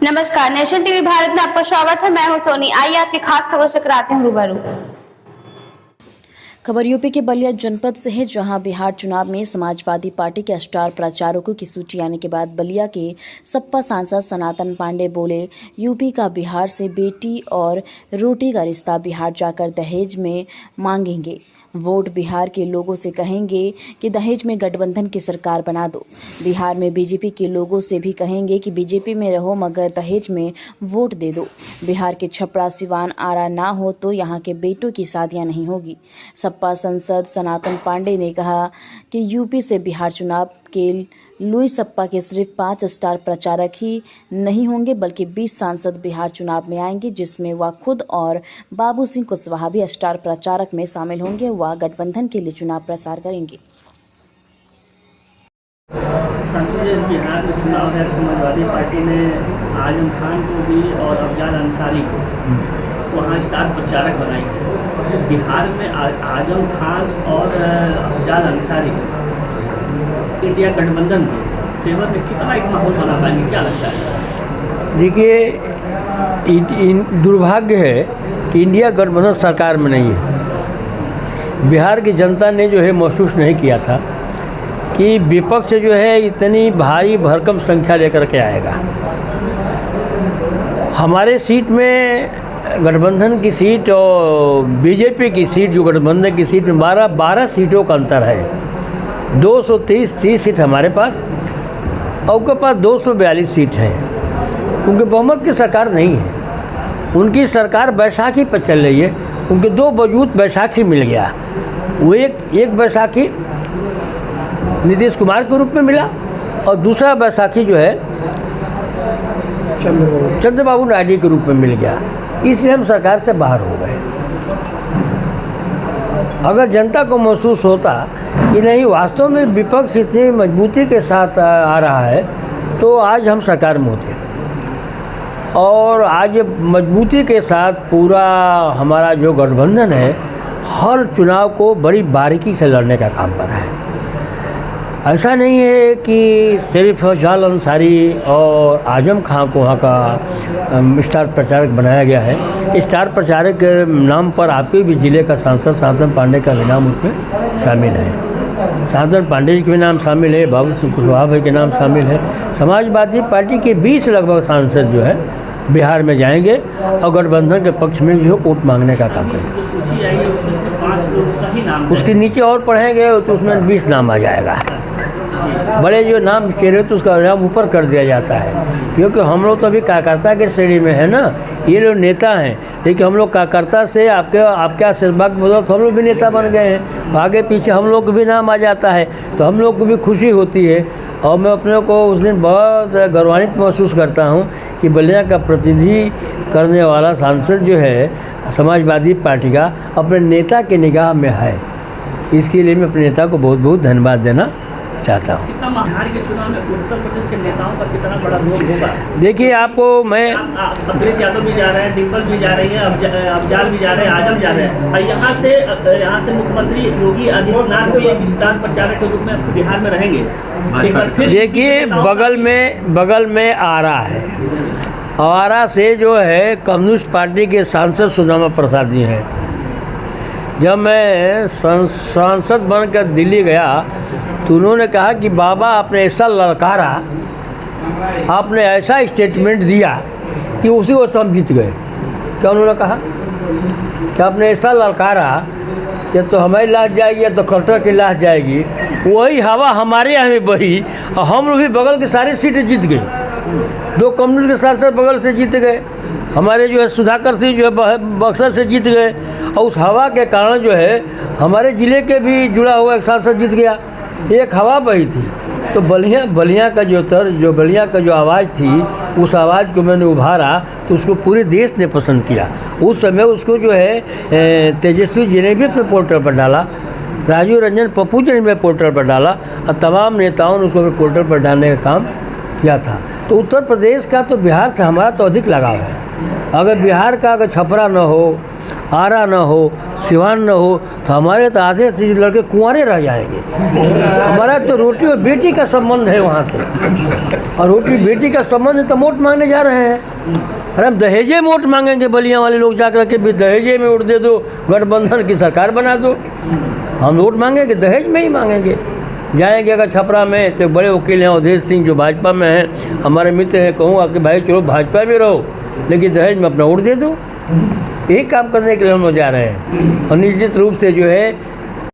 नमस्कार, nation TV Bharat में आपका स्वागत है। मैं हूं सोनी। आइए आज की खास खबरों से कराते हैं रूबरू। खबर यूपी के बलिया जनपद से है, जहां बिहार चुनाव में समाजवादी पार्टी के स्टार प्रचारकों की सूची आने के बाद बलिया के सपा सांसद सनातन पांडे बोले, यूपी का बिहार से बेटी और रोटी का रिश्ता बिहार जाकर दहेज में मांगेंगे। वोट बिहार के लोगों से कहेंगे कि दहेज में गठबंधन की सरकार बना दो। बिहार में बीजेपी के लोगों से भी कहेंगे कि बीजेपी में रहो मगर दहेज में वोट दे दो। बिहार के छपरा, सिवान, आरा ना हो तो यहाँ के बेटों की शादियां नहीं होगी। सपा सांसद सनातन पांडे ने कहा कि यूपी से बिहार चुनाव के लुई सपा के सिर्फ 5 स्टार प्रचारक ही नहीं होंगे बल्कि 20 सांसद बिहार चुनाव में आएंगे, जिसमें वह खुद और बाबू सिंह कुशवाहा भी स्टार प्रचारक में शामिल होंगे। वह गठबंधन के लिए चुनाव प्रचार करेंगे। बिहार में चुनाव है, समाजवादी पार्टी ने आजम खान को भी और अफजाल अंसारी को वहाँ स्टार प्रचारक बनाई है। बिहार में आजम खान और अफजाल अंसारी इंडिया गठबंधन के फेवर में कितना एक माहौल बना पाएंगे, क्या लगता है? देखिए, दुर्भाग्य है कि इंडिया गठबंधन सरकार में नहीं है। बिहार की जनता ने जो है महसूस नहीं किया था कि विपक्ष जो है इतनी भारी भरकम संख्या लेकर के आएगा। हमारे सीट में गठबंधन की सीट और बीजेपी की सीट, जो गठबंधन की सीट में 12 सीटों का अंतर है। 230 सीट हमारे पास और उनके पास 242 सीट है। उनके बहुमत की सरकार नहीं है, उनकी सरकार बैसाखी पर चल रही है। उनके 2 वजूद बैसाखी मिल गया। वो एक बैसाखी नीतीश कुमार के रूप में मिला और दूसरा बैसाखी जो है चंद्रबाबू नायडू के रूप में मिल गया। इसलिए हम सरकार से बाहर हो गए। अगर जनता को महसूस होता कि नहीं, वास्तव में विपक्ष इतनी मजबूती के साथ आ रहा है, तो आज हम सरकार में होते। और आज मजबूती के साथ पूरा हमारा जो गठबंधन है, हर चुनाव को बड़ी बारीकी से लड़ने का काम कर रहा है। ऐसा नहीं है कि सिर्फ अफजाल अंसारी और आजम खान को वहाँ का स्टार प्रचारक बनाया गया है। स्टार प्रचारक के नाम पर आपके भी ज़िले का सांसद सनातन पांडे का भी नाम उसमें शामिल है। सनातन पांडे जी के नाम शामिल है, बाबू सिंह कुशवाहा भाई के नाम शामिल है। समाजवादी पार्टी के 20 लगभग सांसद जो है बिहार में जाएंगे और गठबंधन के पक्ष में जो वोट मांगने का काम करेंगे। उसके नीचे और पढ़ेंगे तो उसमें 20 नाम आ जाएगा। बड़े जो नाम चेहरे तो उसका नाम ऊपर कर दिया जाता है, क्योंकि हम लोग तो अभी कार्यकर्ता के श्रेणी में है ना। ये लोग नेता हैं, लेकिन हम लोग कार्यकर्ता से आपके आशीर्वाद बदौलत हम लोग भी नेता बन गए हैं। आगे पीछे हम लोग को भी नाम आ जाता है तो हम लोग को भी खुशी होती है। और मैं अपने को उस दिन बहुत गौरवान्वित महसूस करता हूँ कि बलिया का प्रतिनिधि करने वाला सांसद जो है समाजवादी पार्टी का अपने नेता के निगाह में है। इसके लिए मैं अपने नेता को बहुत बहुत धन्यवाद देना चाहता हूँ। बिहार के चुनाव में उत्तर प्रदेश के नेताओं का कितना बड़ा रोल होगा? देखिए, आपको मैं अखिलेश यादव भी जा रहे हैं, डिम्पल भी जा रही है, अफजाल भी जा रहे हैं, आजम जा रहे हैं। और यहाँ से मुख्यमंत्री योगी आदित्यनाथ भी एक स्टार प्रचारक के रूप में बिहार में रहेंगे। देखिए, बगल में आरा है। आरा से जो है कम्युनिस्ट पार्टी के सांसद सुदामा प्रसाद जी हैं। जब मैं सांसद बनकर दिल्ली गया तो उन्होंने कहा कि बाबा, आपने ऐसा ललकारा, आपने ऐसा स्टेटमेंट दिया कि उसी वक्त हम जीत गए। क्या उन्होंने कहा कि आपने ऐसा ललकारा, या तो हमारी लाश जाएगी या तो कलेक्टर की लाश जाएगी। वही हवा हमारे यहाँ में बही और हम लोग भी बगल की सारी सीटें जीत गई। 2 कम्युनिस्ट के सांसद बगल से जीत गए। हमारे जो है सुधाकर सिंह जो है बक्सर से जीत गए। और उस हवा के कारण जो है हमारे ज़िले के भी जुड़ा हुआ एक सांसद जीत गया। एक हवा बही थी। तो बलिया का जो आवाज़ थी, उस आवाज़ को मैंने उभारा तो उसको पूरे देश ने पसंद किया। उस समय उसको जो है तेजस्वी जी ने भी अपने पोर्टल पर डाला, राजीव रंजन पप्पू जी ने भी पोर्टल पर डाला और तमाम नेताओं ने उसको अपने पोर्टल पर डालने का काम किया था। तो उत्तर प्रदेश का तो बिहार से हमारा तो अधिक लगाव है। अगर बिहार का अगर छपरा न हो आरा न हो, सिवान न हो, तो हमारे तो आधे से लड़के कुंवारे रह जाएंगे। हमारा तो रोटी और बेटी का संबंध है वहाँ से, और रोटी बेटी का संबंध है तो वोट मांगने जा रहे हैं। अरे हम दहेजे में वोट मांगेंगे, बलिया वाले लोग जाकर के भी दहेजे में वोट दे दो, गठबंधन की सरकार बना दो। हम वोट मांगेंगे दहेज में ही मांगेंगे। जाएंगे अगर छपरा में तो बड़े वकील हैं अवधेश सिंह जो भाजपा में हैं, हमारे मित्र हैं, कहूँगा कि भाई चलो भाजपा में रहो लेकिन दहेज में अपना वोट दे दो। यही काम करने के लिए हम लोग जा रहे हैं। और निश्चित रूप से जो है